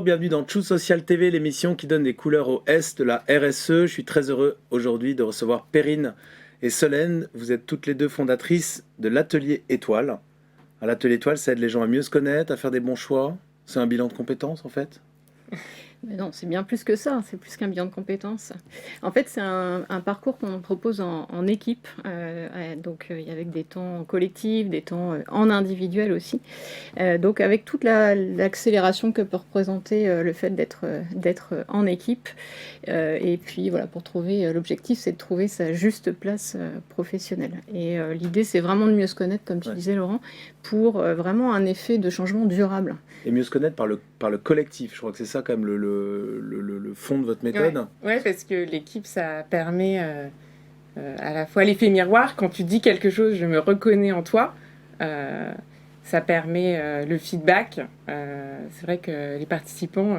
bienvenue dans True Social TV, l'émission qui donne des couleurs au S de la RSE. Je suis très heureux aujourd'hui de recevoir Perrine et Solène. Vous êtes toutes les deux fondatrices de l'Atelier Étoile. L'Atelier Étoile, ça aide les gens à mieux se connaître, à faire des bons choix. C'est un bilan de compétences en fait. Mais non, c'est bien plus que ça, c'est plus qu'un bilan de compétences. En fait, c'est un parcours qu'on propose en équipe, donc avec des temps collectifs, des temps en individuel aussi. Donc avec toute l'accélération que peut représenter le fait d'être en équipe. Et puis voilà, pour trouver, l'objectif c'est de trouver sa juste place professionnelle. Et l'idée c'est vraiment de mieux se connaître, comme tu disais Laurent, pour vraiment un effet de changement durable. Et mieux se connaître par le collectif, je crois que c'est ça quand même le fond de votre méthode. Ouais, parce que l'équipe, ça permet à la fois l'effet miroir, quand tu dis quelque chose, je me reconnais en toi, ça permet le feedback. C'est vrai que les participants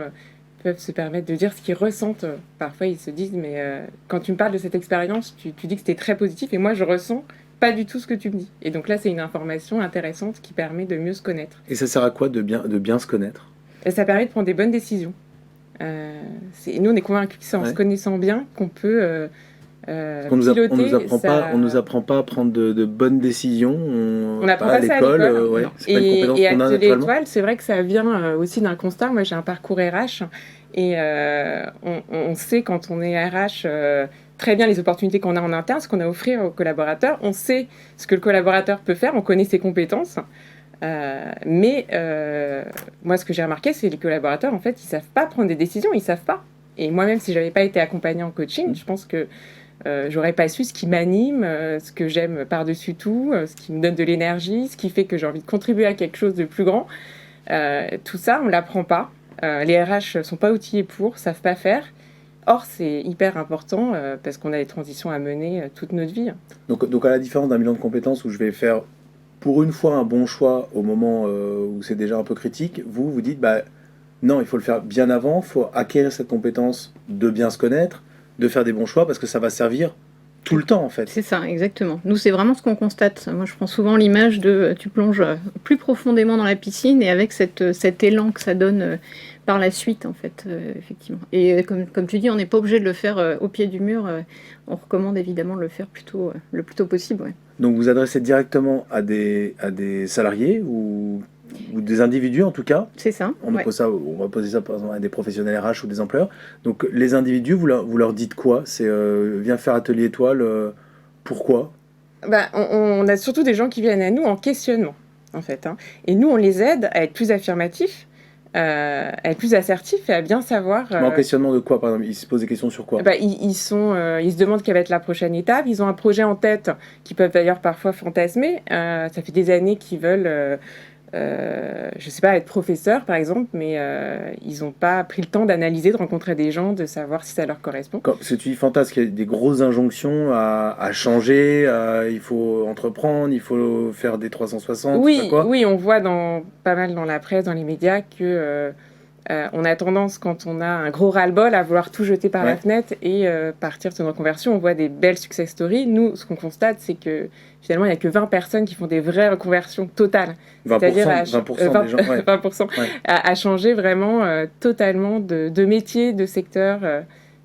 peuvent se permettre de dire ce qu'ils ressentent. Parfois, ils se disent, mais quand tu me parles de cette expérience, tu dis que c'était très positif, et moi, je ressens pas du tout ce que tu me dis. Et donc là, c'est une information intéressante qui permet de mieux se connaître. Et ça sert à quoi de bien se connaître ? Et ça permet de prendre des bonnes décisions. Nous, on est convaincus que c'est en se connaissant bien qu'on peut on nous apprend pas à prendre de bonnes décisions. On apprend pas ça à l'école. C'est pas une compétence et qu'on a Atelier naturellement. Étoile, c'est vrai que ça vient aussi d'un constat. Moi, j'ai un parcours RH et on sait quand on est RH très bien les opportunités qu'on a en interne, ce qu'on a à offrir aux collaborateurs. On sait ce que le collaborateur peut faire, on connaît ses compétences. Mais moi, ce que j'ai remarqué, c'est que les collaborateurs, en fait, ils savent pas prendre des décisions, ils savent pas. Et moi-même, si j'avais pas été accompagnée en coaching, je pense que j'aurais pas su ce qui m'anime, ce que j'aime par-dessus tout, ce qui me donne de l'énergie, ce qui fait que j'ai envie de contribuer à quelque chose de plus grand. Tout ça, on l'apprend pas. Les RH sont pas outillés pour, savent pas faire. Or, c'est hyper important parce qu'on a des transitions à mener toute notre vie. Donc à la différence d'un bilan de compétences où je vais faire pour une fois un bon choix au moment où c'est déjà un peu critique, vous dites non, il faut le faire bien avant, il faut acquérir cette compétence de bien se connaître, de faire des bons choix parce que ça va servir tout le temps en fait. C'est ça, exactement. Nous, c'est vraiment ce qu'on constate. Moi, je prends souvent l'image de tu plonges plus profondément dans la piscine et avec cet élan que ça donne par la suite, en fait, effectivement. Et comme tu dis, on n'est pas obligé de le faire au pied du mur. On recommande évidemment de le faire le plus tôt possible. Ouais. Donc vous adressez directement à des salariés ou des individus en tout cas. C'est ça. On va poser ça par exemple à des professionnels RH ou des employeurs. Donc les individus, vous leur dites quoi ? C'est viens faire Atelier Étoile, pourquoi ? On a surtout des gens qui viennent à nous en questionnement, en fait. Et nous, on les aide à être plus affirmatifs, à être plus assertifs et à bien savoir... Mais en questionnement de quoi, par exemple ? Ils se posent des questions sur quoi ? Ils se demandent quelle va être la prochaine étape. Ils ont un projet en tête qu'ils peuvent d'ailleurs parfois fantasmer. Ça fait des années qu'ils veulent... je sais pas, être professeur par exemple, mais ils n'ont pas pris le temps d'analyser, de rencontrer des gens, de savoir si ça leur correspond. Parce que tu dis fantasme, il y a des grosses injonctions à changer, il faut entreprendre, il faut faire des 360, Oui, on voit pas mal dans la presse, dans les médias que on a tendance, quand on a un gros ras-le-bol, à vouloir tout jeter par la fenêtre et partir sur une reconversion. On voit des belles success stories. Nous, ce qu'on constate, c'est que finalement, il n'y a que 20 personnes qui font des vraies reconversions totales. 20%, c'est-à-dire 20% des gens, 20%, à changer vraiment totalement de métier, de secteur.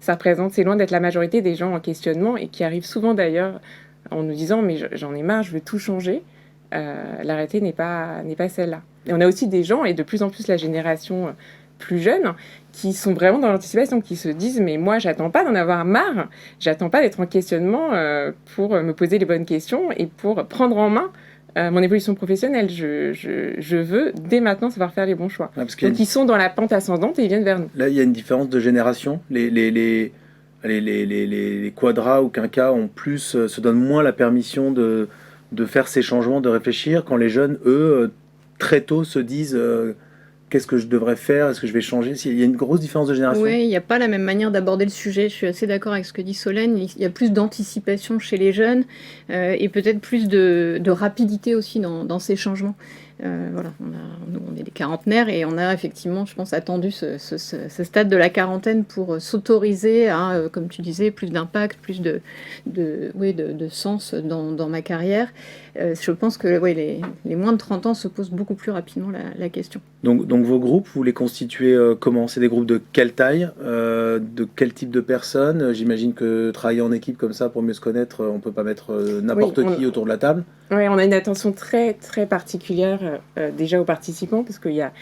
Ça représente, c'est loin d'être la majorité des gens en questionnement et qui arrivent souvent d'ailleurs en nous disant « mais j'en ai marre, je veux tout changer ». La réalité n'est pas celle-là. Et on a aussi des gens, et de plus en plus la génération plus jeunes, qui sont vraiment dans l'anticipation, qui se disent « mais moi, j'attends pas d'en avoir marre, j'attends pas d'être en questionnement pour me poser les bonnes questions et pour prendre en main mon évolution professionnelle. Je veux, dès maintenant, savoir faire les bons choix. » Donc, ils sont dans la pente ascendante et ils viennent vers nous. Là, il y a une différence de génération. Les quadras ou quinquas se donnent moins la permission de faire ces changements, de réfléchir, quand les jeunes, eux, très tôt se disent qu'est-ce que je devrais faire, est-ce que je vais changer ? Il y a une grosse différence de génération. Oui, il n'y a pas la même manière d'aborder le sujet. Je suis assez d'accord avec ce que dit Solène. Il y a plus d'anticipation chez les jeunes et peut-être plus de rapidité aussi dans ces changements. Voilà, nous, on est des quarantenaires et on a effectivement, je pense, attendu ce stade de la quarantaine pour s'autoriser à, comme tu disais, plus d'impact, plus de sens dans ma carrière. Je pense que les moins de 30 ans se posent beaucoup plus rapidement la question. Donc vos groupes, vous les constituez comment? C'est des groupes de quelle taille? De quel type de personnes? J'imagine que travailler en équipe comme ça pour mieux se connaître, on ne peut pas mettre n'importe qui autour de la table. Oui, on a une attention très, très particulière déjà aux participants, parce qu'il y a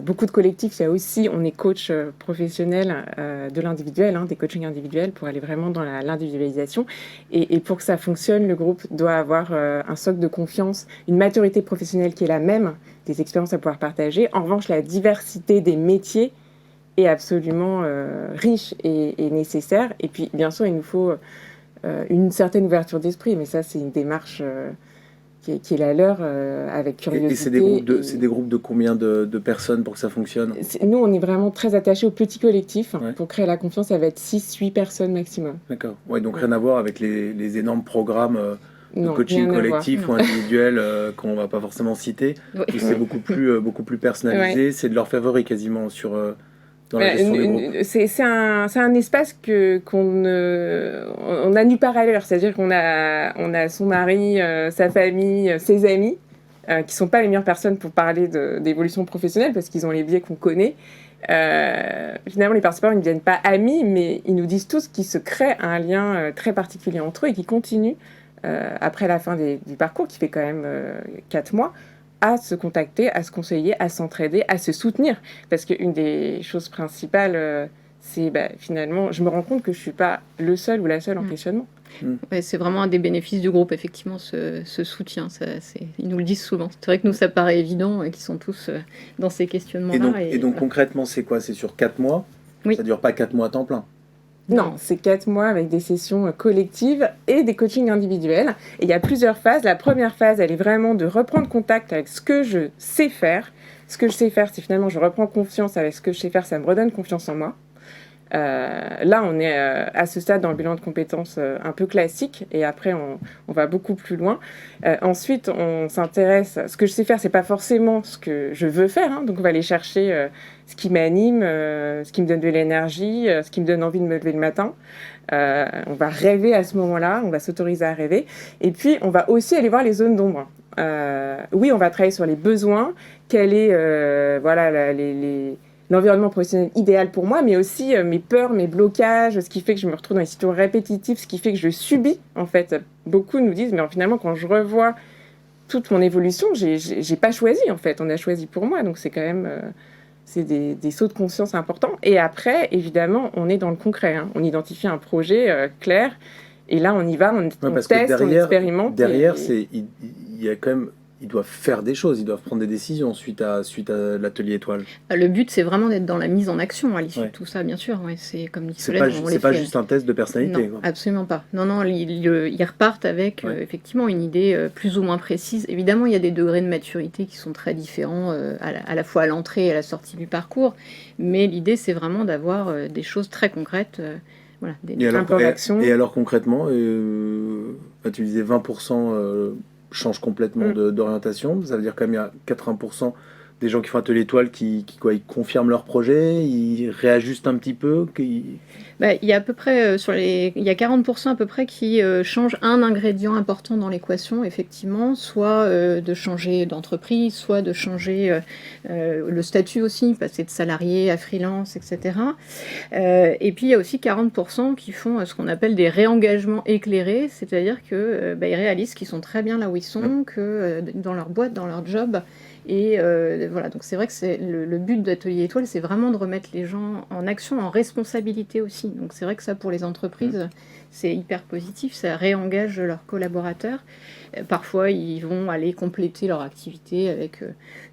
beaucoup de collectifs. Il y a aussi, on est coach professionnel de l'individuel, des coachings individuels pour aller vraiment dans l'individualisation. Et pour que ça fonctionne, le groupe doit avoir un socle de confiance, une maturité professionnelle qui est la même, des expériences à pouvoir partager. En revanche, la diversité des métiers est absolument riche et nécessaire. Et puis, bien sûr, il nous faut une certaine ouverture d'esprit, mais ça, c'est une démarche qui est la leur avec curiosité. Et c'est des groupes de combien de personnes pour que ça fonctionne? Nous, on est vraiment très attachés aux petits collectifs. Pour créer la confiance, ça va être 6-8 personnes maximum. D'accord. Ouais, donc rien à voir avec les énormes programmes de coaching collectif ou individuel qu'on ne va pas forcément citer. Oui. C'est beaucoup plus personnalisé. C'est de leur favori quasiment dans la gestion des groupes. C'est un espace on a nulle part ailleurs. C'est-à-dire qu'on a son mari, sa famille, ses amis, qui ne sont pas les meilleures personnes pour parler d'évolution professionnelle parce qu'ils ont les biais qu'on connaît. Finalement, les participants ne deviennent pas amis, mais ils nous disent tous qu'ils se créent un lien très particulier entre eux et qui continuent après la fin du parcours, qui fait quand même 4 mois, à se contacter, à se conseiller, à s'entraider, à se soutenir. Parce qu'une des choses principales, c'est finalement, je me rends compte que je ne suis pas le seul ou la seule en questionnement. Ouais, c'est vraiment un des bénéfices du groupe, effectivement, ce soutien. Ils nous le disent souvent. C'est vrai que nous, ça paraît évident qu'ils sont tous dans ces questionnements-là. Et donc concrètement, c'est quoi? C'est sur 4 mois? Oui. Ça ne dure pas 4 mois à temps plein? Non, c'est 4 mois avec des sessions collectives et des coachings individuels. Et il y a plusieurs phases. La première phase, elle est vraiment de reprendre contact avec ce que je sais faire. Ce que je sais faire, c'est finalement, je reprends confiance avec ce que je sais faire, ça me redonne confiance en moi. Là, on est à ce stade dans le bilan de compétences un peu classique, et après, on va beaucoup plus loin. Ensuite, on s'intéresse. Ce que je sais faire, c'est pas forcément ce que je veux faire, donc on va aller chercher ce qui m'anime, ce qui me donne de l'énergie, ce qui me donne envie de me lever le matin. On va rêver à ce moment-là, on va s'autoriser à rêver. Et puis, on va aussi aller voir les zones d'ombre. Oui, on va travailler sur les besoins, quel est l'environnement professionnel idéal pour moi, mais aussi mes peurs, mes blocages, ce qui fait que je me retrouve dans des situations répétitives, ce qui fait que je subis, en fait. Beaucoup nous disent, mais finalement, quand je revois toute mon évolution, j'ai pas choisi, en fait. On a choisi pour moi, donc c'est quand même... c'est des sauts de conscience importants. Et après, évidemment, on est dans le concret. On identifie un projet clair, et là, on y va, on teste, on expérimente. Derrière, il y a quand même... Ils doivent faire des choses, ils doivent prendre des décisions suite à l'atelier étoile. Le but, c'est vraiment d'être dans la mise en action à l'issue de tout ça, bien sûr. Ouais, c'est comme dit Solène, c'est pas juste un test de personnalité. Non, quoi. Absolument pas. Non, ils repartent avec effectivement une idée plus ou moins précise. Évidemment, il y a des degrés de maturité qui sont très différents à la fois à l'entrée et à la sortie du parcours, mais l'idée, c'est vraiment d'avoir des choses très concrètes. Des plans d'action. Et alors concrètement, tu disais 20%... change complètement d'orientation. Ça veut dire quand même il y a 80% des gens qui font atelier étoile qui ils confirment leur projet, ils réajustent un petit peu. Il y a à peu près il y a 40% à peu près qui changent un ingrédient important dans l'équation, effectivement, soit de changer d'entreprise, soit de changer le statut aussi, passer de salarié à freelance, etc. Et puis il y a aussi 40% qui font ce qu'on appelle des réengagements éclairés, c'est-à-dire que ils réalisent qu'ils sont très bien là où ils sont, que dans leur boîte, dans leur job. Et voilà, donc c'est vrai que le but d'Atelier Étoile, c'est vraiment de remettre les gens en action, en responsabilité aussi. Donc c'est vrai que ça, pour les entreprises, c'est hyper positif, ça réengage leurs collaborateurs. Parfois, ils vont aller compléter leur activité avec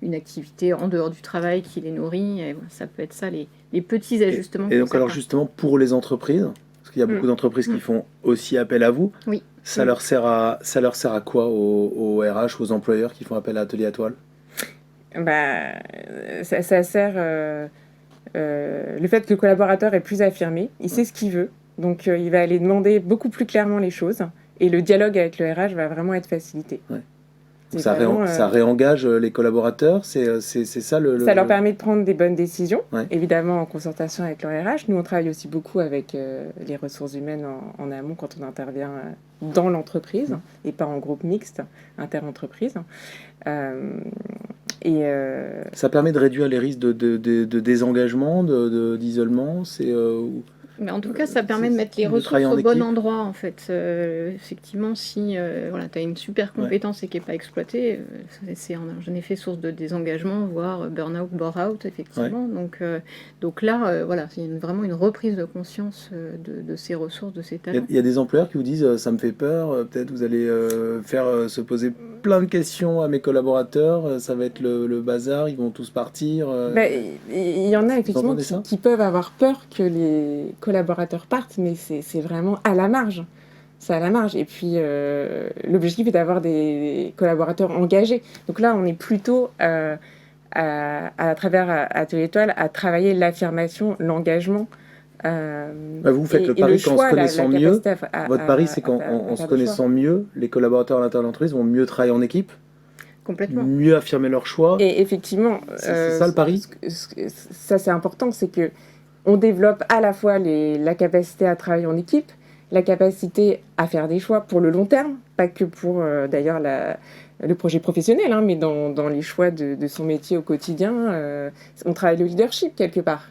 une activité en dehors du travail qui les nourrit. Et voilà, ça peut être ça, les petits ajustements. Et donc alors justement, pour les entreprises, parce qu'il y a beaucoup d'entreprises qui font aussi appel à vous, ça leur sert à quoi aux RH, aux employeurs qui font appel à Atelier Étoile? Ça sert le fait que le collaborateur est plus affirmé, il sait ce qu'il veut, donc il va aller demander beaucoup plus clairement les choses, et le dialogue avec le RH va vraiment être facilité. C'est Ça, vraiment, ça réengage les collaborateurs, c'est ça ça leur permet de prendre des bonnes décisions, Ouais. évidemment en concertation avec leur RH. Nous, on travaille aussi beaucoup avec les ressources humaines en amont quand on intervient dans l'entreprise et pas en groupe mixte, inter-entreprise. Ça permet de réduire les risques de désengagement, d'isolement. Mais en tout cas, ça permet de mettre les de ressources travailler en au bon équipe. endroit, en fait. Effectivement, si voilà, tu as une super compétence et qui n'est pas exploitée, c'est en effet source de désengagement, voire burn-out, bore-out, effectivement. Donc là, voilà, il y a vraiment une reprise de conscience de ces ressources, de ces talents. Il y a des employeurs qui vous disent ça me fait peur, peut-être vous allez faire se poser plein de questions à mes collaborateurs, ça va être le bazar, ils vont tous partir. Il y en a effectivement entendez ça qui peuvent avoir peur que les collaborateurs partent, mais c'est vraiment à la marge. C'est à la marge. Et puis, l'objectif est d'avoir des collaborateurs engagés. Donc là, on est plutôt, à travers Atelier Étoile, à travailler l'affirmation, l'engagement. Vous faites le pari qu'en se connaissant mieux, votre pari c'est qu'en se connaissant mieux, les collaborateurs à l'intérieur de l'entreprise vont mieux travailler en équipe, Complètement. mieux affirmer leurs choix. Et effectivement, c'est ça le pari. Ça c'est important, c'est que on développe à la fois la capacité à travailler en équipe, la capacité à faire des choix pour le long terme, pas que pour d'ailleurs le projet professionnel, mais dans les choix de son métier au quotidien. On travaille le leadership quelque part.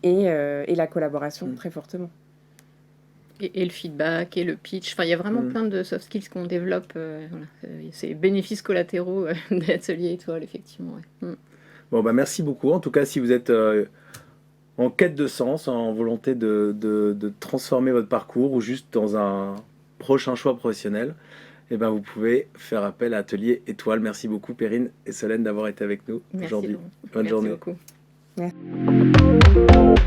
Et la collaboration très fortement. Et le feedback, et le pitch. Enfin, il y a vraiment plein de soft skills qu'on développe. Voilà. C'est les bénéfices collatéraux de l'atelier Étoile, effectivement. Ouais. Bon, merci beaucoup. En tout cas, si vous êtes en quête de sens, en volonté de transformer votre parcours ou juste dans un prochain choix professionnel, vous pouvez faire appel à Atelier Étoile. Merci beaucoup, Perrine et Solène, d'avoir été avec nous aujourd'hui. Bonne journée. Merci beaucoup. Merci.